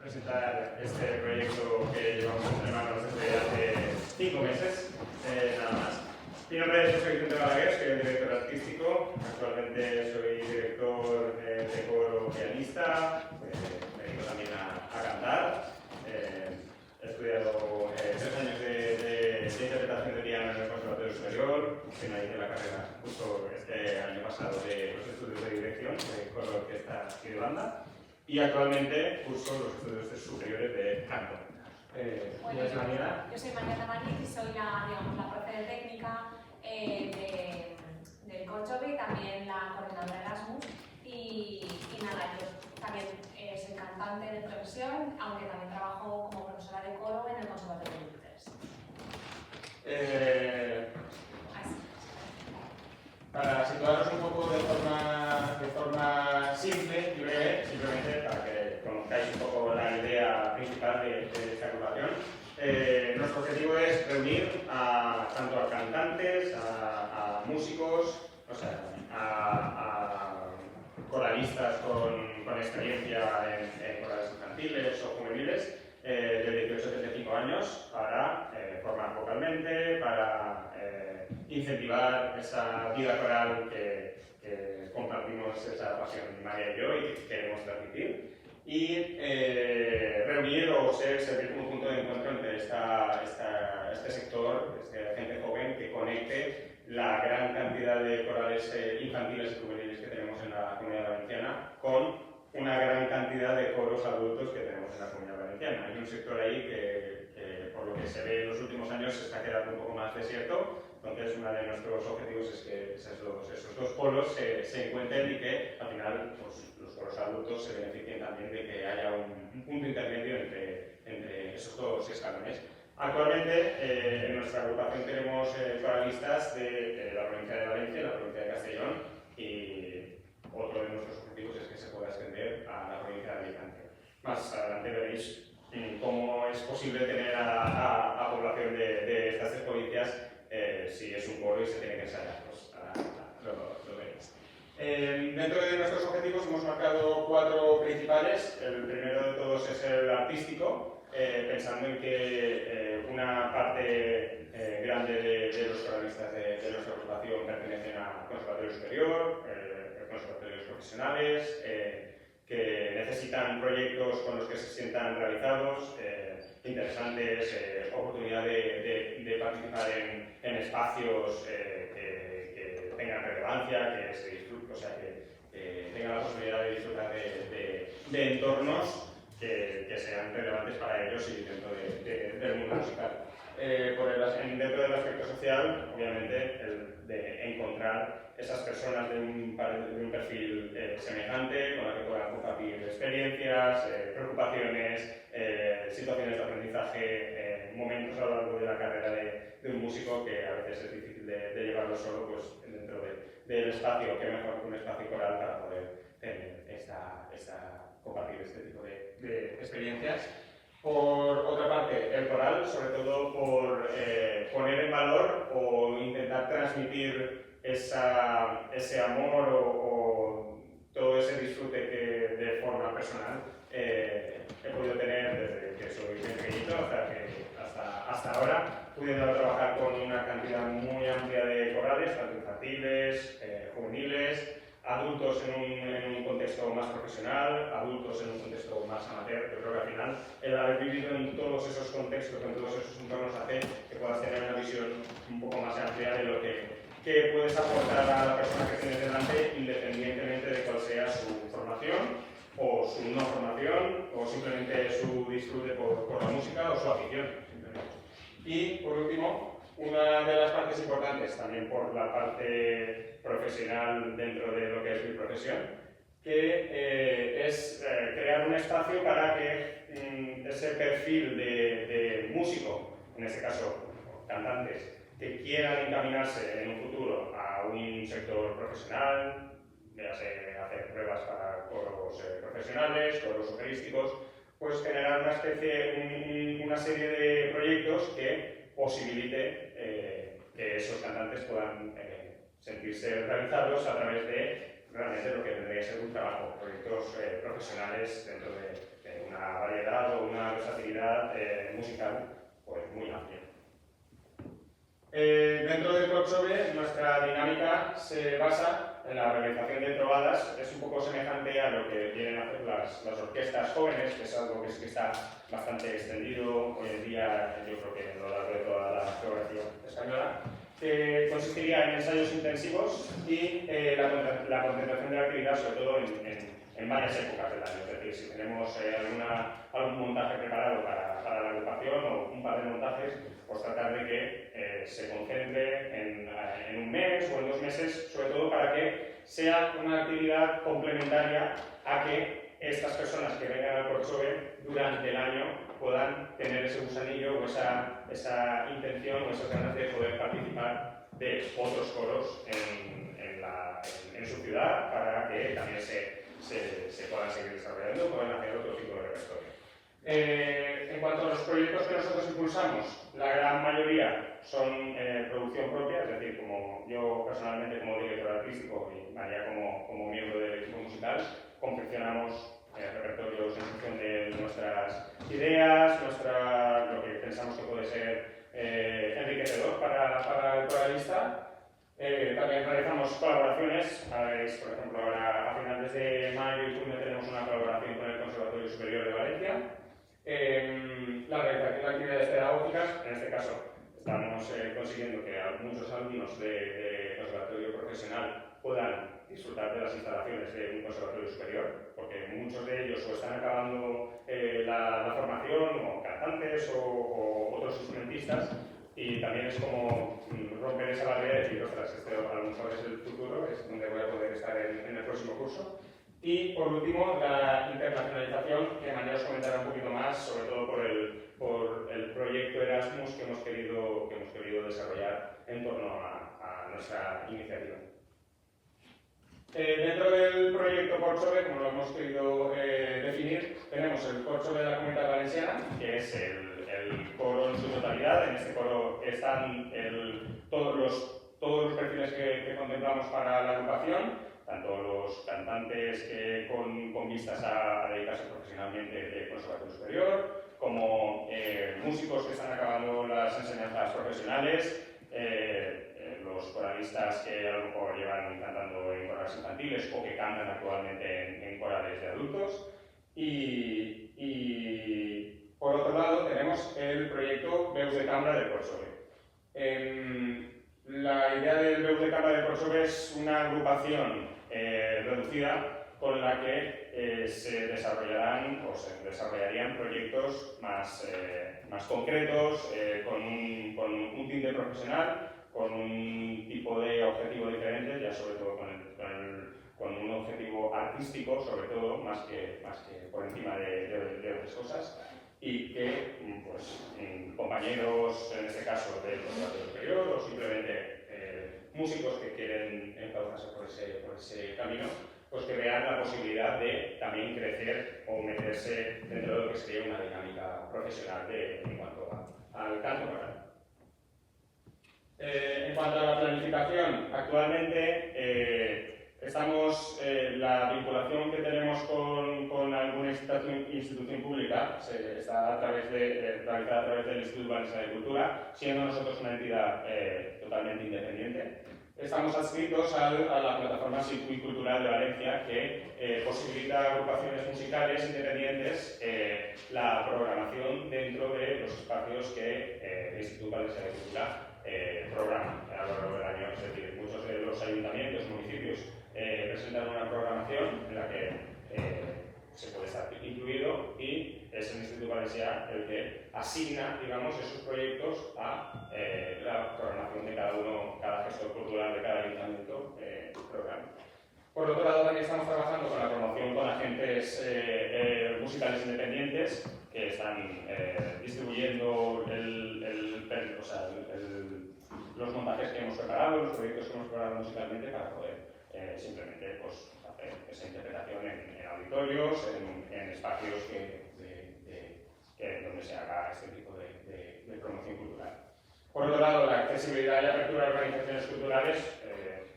presentar este proyecto que llevamos entre manos desde hace 5 meses, nada más. Mi nombre es José Vicente Balaguer, soy el director artístico. Actualmente soy director de coro pianista, me dedico también a cantar. He estudiado 3 años de interpretación de piano en el Conservatorio Superior, finalicé la carrera justo este año pasado de los estudios de dirección de coro, orquesta y de banda, y actualmente curso los estudios superiores de canto. Bueno, ¿Quién es Mariana? Yo soy Mariana Marín y soy la profe de técnica del Corchove y también la coordinadora de Erasmus. Y nada, yo también soy cantante de profesión, aunque también trabajo como profesora de coro en el Conservatorio de Bruselas. Para situarnos un poco de forma simple y breve, simplemente para que conozcáis un poco la idea principal de esta agrupación, nuestro objetivo es reunir tanto a cantantes, a músicos, o sea, a coralistas con experiencia en corales infantiles o juveniles de 18 a 35 años para formar vocalmente, para incentivar esa vida coral que compartimos, esa pasión María y yo, y que queremos transmitir, y reunir o servir como punto de encuentro entre este sector, gente joven que conecte la gran cantidad de corales infantiles y juveniles que tenemos en la Comunidad Valenciana con una gran cantidad de coros adultos que tenemos en la Comunidad Valenciana. Hay un sector ahí que por lo que se ve en los últimos años, se está quedando un poco más desierto. Entonces, uno de nuestros objetivos es que esos dos polos se encuentren y que, al final, pues, los coros adultos se beneficien también de que haya un punto intermedio entre esos dos escalones. Actualmente, en nuestra agrupación tenemos coralistas de la provincia de Valencia, la provincia de Castellón, y otro de nuestros objetivos es que se pueda extender a la provincia de Alicante. Más adelante veréis cómo es posible tener a población de estas 3 provincias si es un coro y se tiene que ensayar, pues lo veréis. Dentro de nuestros objetivos hemos marcado 4 principales. El primero de todos es el artístico, pensando en que una parte grande de los coralistas de nuestra agrupación pertenecen a conservatorios superior, conservatorios profesionales, que necesitan proyectos con los que se sientan realizados, interesantes, oportunidad de participar en espacios que tengan relevancia, que se disfruten, o sea, que tengan la posibilidad de disfrutar de entornos que sean relevantes para ellos y dentro del mundo musical. Dentro del aspecto social, obviamente, el de encontrar esas personas de un perfil semejante, con las que puedan compartir experiencias, preocupaciones, situaciones de aprendizaje, momentos a lo largo de la carrera de un músico que a veces es difícil de llevarlo solo, pues dentro del espacio, que mejor que un espacio coral para poder tener compartir este tipo de experiencias. Por otra parte, el coral, sobre todo por poner en valor o intentar transmitir ese amor o todo ese disfrute que de forma personal he podido tener desde que soy bien pequeñito hasta ahora, pudiendo trabajar con una cantidad muy amplia de corales, tanto infantiles, juveniles, adultos en un contexto más profesional, adultos en un contexto más amateur. Yo creo que al final el haber vivido en todos esos contextos, en todos esos entornos, hace que puedas tener una visión un poco más amplia de lo que puedes aportar a la persona que tienes delante, independientemente de cuál sea su formación o su no formación o simplemente su disfrute por la música o su afición. Y por último, una de las partes importantes, también por la parte profesional dentro de lo que es mi profesión, que es crear un espacio para que ese perfil de músico, en este caso cantantes, que quieran encaminarse en un futuro a un sector profesional, ya sea hacer pruebas para coros profesionales, coros operísticos, pues generar una serie de proyectos que posibilite que esos cantantes puedan sentirse realizados a través de realmente lo que tendría que ser un trabajo, proyectos profesionales dentro de una variedad o una versatilidad musical pues, muy amplia. Dentro del workshop, nuestra dinámica se basa en la realización de trovadas. Es un poco semejante a lo que vienen a hacer las orquestas jóvenes, que es algo que sí que está bastante extendido hoy en día, yo creo que a lo largo de toda la geografía española, que consistiría en ensayos intensivos y la concentración de la actividad, sobre todo en varias épocas del año. Es decir, si tenemos algún montaje preparado para la agrupación o un par de montajes, pues tratar de que se concentre en un mes o en 2 meses, sobre todo para que sea una actividad complementaria a que estas personas que vengan al workshop durante el año puedan tener ese gusanillo o esa intención o esas ganas de poder participar de otros coros en su ciudad para que también se puedan seguir desarrollando, puedan hacer otro tipo de repertorio. En cuanto a los proyectos que nosotros impulsamos, la gran mayoría son producción propia, es decir, como yo personalmente como director artístico y María como miembro del equipo musical, confeccionamos repertorios en función de nuestras ideas, lo que pensamos que puede ser enriquecedor para el coralista. También realizamos colaboraciones. Por ejemplo, ahora a finales de mayo y junio tenemos una colaboración con el Conservatorio Superior de Valencia. La realización de actividades pedagógicas, en este caso estamos consiguiendo que muchos alumnos de conservatorio profesional puedan disfrutar de las instalaciones de un conservatorio superior, porque muchos de ellos o están acabando la formación, o cantantes o otros instrumentistas, y también es como romper esa barrera y decir, ostras, este a lo mejor es el futuro, es donde voy a poder estar en el próximo curso. Y por último, la internacionalización, que María os comentará un poquito más, sobre todo por el proyecto Erasmus que hemos querido desarrollar en torno a nuestra iniciativa. Dentro del proyecto Corchove, como lo hemos querido definir, tenemos el Corchove de la Comunidad Valenciana, que es el coro en su totalidad. En este coro están todos los perfiles que contemplamos para la agrupación, tanto los cantantes con vistas a dedicarse profesionalmente de conservatorio superior, como músicos que están acabando las enseñanzas profesionales, los coralistas que a lo mejor llevan cantando en corales infantiles o que cantan actualmente en corales de adultos. Y por otro lado tenemos el proyecto Veus de Cambra del Corchove. La idea del Veus de Cambra del Corchove es una agrupación reducida con la que se desarrollarían proyectos más concretos, con un tinte profesional, con un tipo de objetivo diferente, ya sobre todo con un objetivo artístico, sobre todo, más que por encima de otras cosas, y que pues, compañeros, en este caso del conservatorio superior, o simplemente músicos que quieren encauzarse por ese camino, pues que vean la posibilidad de también crecer o meterse dentro de lo que sería una dinámica profesional en cuanto al canto coral. En cuanto a la planificación, actualmente la vinculación que tenemos con alguna institución pública está realizada a través del Instituto Valenciano de Cultura, siendo nosotros una entidad totalmente independiente. Estamos adscritos a la plataforma Circuit Cultural de Valencia, que posibilita agrupaciones musicales independientes la programación dentro de los espacios que el Instituto Valenciano de Cultura programa a lo largo del año. Es decir, muchos de los ayuntamientos, municipios, presentan una programación en la que se puede estar incluido, y es el Instituto Valencià el que asigna, digamos, esos proyectos a la programación de cada gestor cultural de cada ayuntamiento programa. Por otro lado, también estamos trabajando con la promoción con agentes musicales independientes que están distribuyendo los montajes que hemos preparado, los proyectos que hemos preparado musicalmente, para poder simplemente pues, hacer esa interpretación en auditorios, en espacios donde se haga este tipo de promoción cultural. Por otro lado, la accesibilidad y apertura de organizaciones culturales.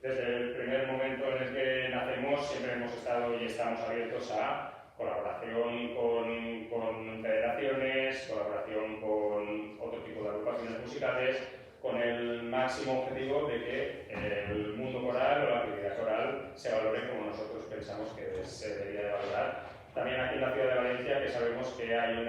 Desde el primer momento en el que nacemos siempre hemos estado y estamos abiertos a colaboración con federaciones, colaboración con otro tipo de agrupaciones musicales, con el máximo objetivo de que el mundo coral o la actividad coral se valore como nosotros pensamos que se debería de valorar. También aquí en la ciudad de Valencia, que sabemos que hay un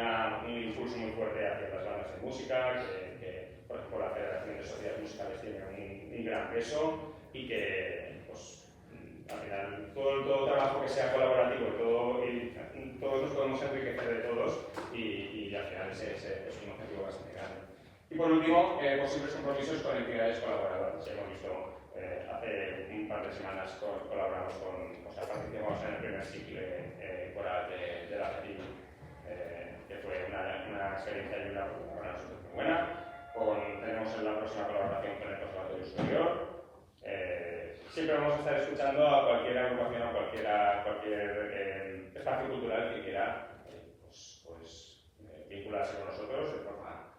impulso muy fuerte hacia las bandas de música, que por ejemplo la Federación de Sociedades Musicales tiene un gran peso y que pues, al final todo trabajo que sea colaborativo, todos nos podemos enriquecer de todos y al final es un objetivo bastante grande. Y por último, posibles compromisos con entidades colaboradoras. Ya hemos visto hace un par de semanas colaboramos participamos en el primer ciclo coral de la FETI, que fue una experiencia y una para nosotros muy buena. Tenemos en la próxima colaboración con el Conservatorio Superior. Siempre vamos a estar escuchando a cualquier agrupación, a cualquier espacio cultural que quiera vincularse con nosotros de forma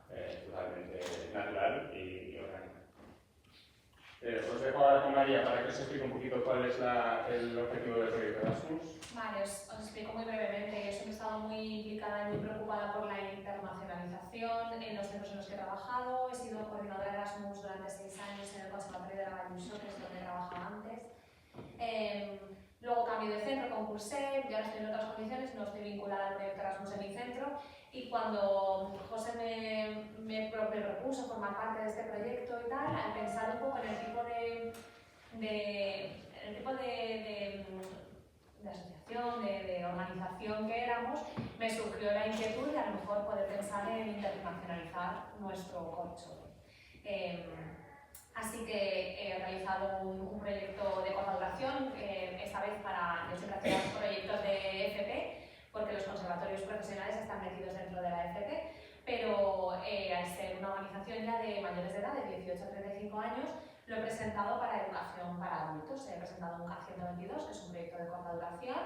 totalmente natural y orgánica. Os dejo ahora con María para que os explique un poquito cuál es el objetivo del proyecto Erasmus. Vale, os explico muy brevemente. Yo siempre he estado muy implicada y muy preocupada por la internacionalización en los centros en los que he trabajado. He sido coordinadora de Erasmus durante 6 años en el Conservatorio de Valladolid, que es donde trabajaba antes. Luego cambié de centro, concursé, ya estoy en otras condiciones, no estoy vinculada al proyecto Erasmus en mi centro. Y cuando José me propuso formar parte de este proyecto y tal, al pensar un poco en el tipo de asociación, de organización que éramos, me surgió la inquietud de a lo mejor poder pensar en internacionalizar nuestro corcho. Así que he realizado un proyecto de corta duración, esta vez yo siempre hacía proyectos de FP, porque los conservatorios profesionales están metidos dentro de la FP, pero al ser una organización ya de mayores de edad, de 18 a 35 años, lo he presentado para educación para adultos. He presentado un K122, que es un proyecto de corta duración,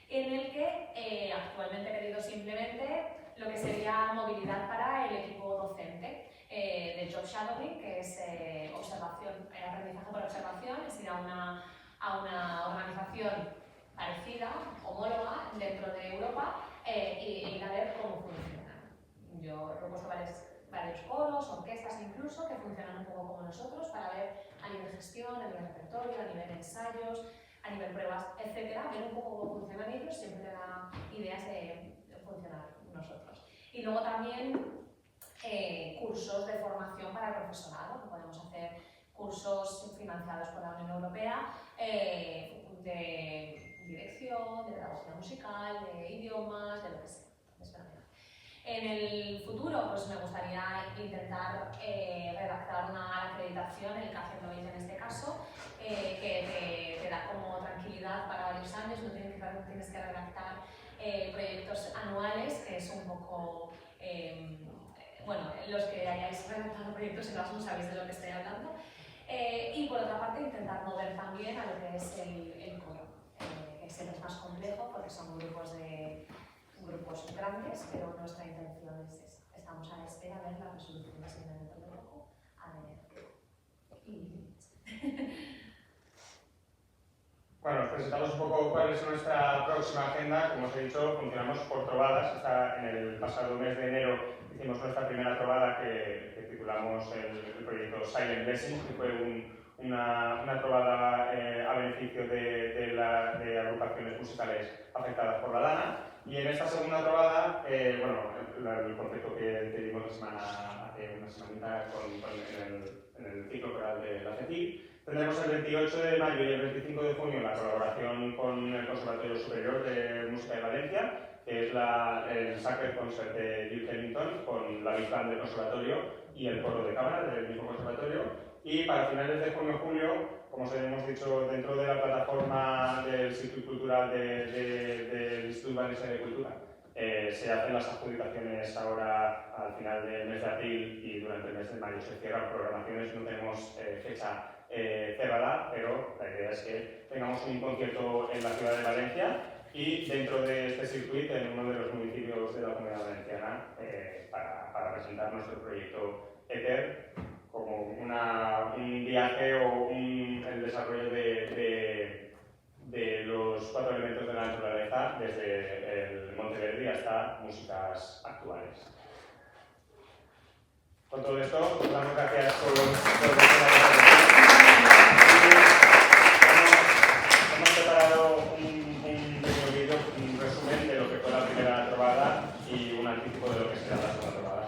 en el que actualmente he pedido simplemente lo que sería movilidad para el equipo docente de Job Shadowing, que es aprendizaje por observación, es ir a una organización parecida, homóloga, dentro de Europa y ir a ver cómo funcionan. Yo he propuesto varios coros, orquestas incluso, que funcionan un poco como nosotros, para ver a nivel gestión, a nivel repertorio, a nivel ensayos, a nivel pruebas, etc. Ver un poco cómo funcionan ellos siempre da ideas de funcionar nosotros. Y luego también cursos de formación para el profesorado, que podemos hacer cursos financiados por la Unión Europea de dirección, de pedagogía musical, de idiomas, de lo que sea. En el futuro, pues me gustaría intentar redactar una acreditación, el K120 en este caso, que te da como tranquilidad para varios años, no tienes que redactar proyectos anuales, que es un poco... bueno, los que hayáis redactado proyectos Erasmus sabéis de lo que estoy hablando. Y por otra parte, intentar mover también a lo que es el coro, que siempre es más complejo porque son grupos grandes, pero nuestra intención es esa. Estamos a la espera de ver la resolución que se viene dentro de poco. Bueno, os presentamos un poco cuál es nuestra próxima agenda. Como os he dicho, funcionamos por trovadas. En el pasado mes de enero hicimos nuestra primera trovada que titulamos el proyecto Silent Blessing, que fue una trovada a beneficio de agrupaciones musicales afectadas por la lana. Y en esta segunda trovada, el concepto que dimos hace una semanita en el ciclo coral de la FETI, tendremos el 28 de mayo y el 25 de junio la colaboración con el Conservatorio Superior de Música de Valencia, que es el Sacred Concert de Duke Ellington, con la Big Band del Conservatorio y el coro de cámara del mismo conservatorio. Y para finales de junio-julio, como os hemos dicho, dentro de la plataforma del Circuito Cultural del Instituto Valencià de Cultura, se hacen las adjudicaciones ahora al final del mes de abril y durante el mes de mayo se cierran programaciones. No tenemos fecha cerrada, pero la idea es que tengamos un concierto en la ciudad de Valencia y dentro de este circuito en uno de los municipios de la Comunidad Valenciana para presentar nuestro proyecto ETER como un viaje o el desarrollo de los 4 elementos de la naturaleza Naturaleza, desde el Monteverdi hasta músicas actuales. Con todo esto, os damos gracias por hemos preparado un pequeño vídeo, un resumen de lo que fue la primera trovada y un anticipo de lo que será la segunda trovada.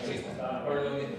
Sí, está por el mismo.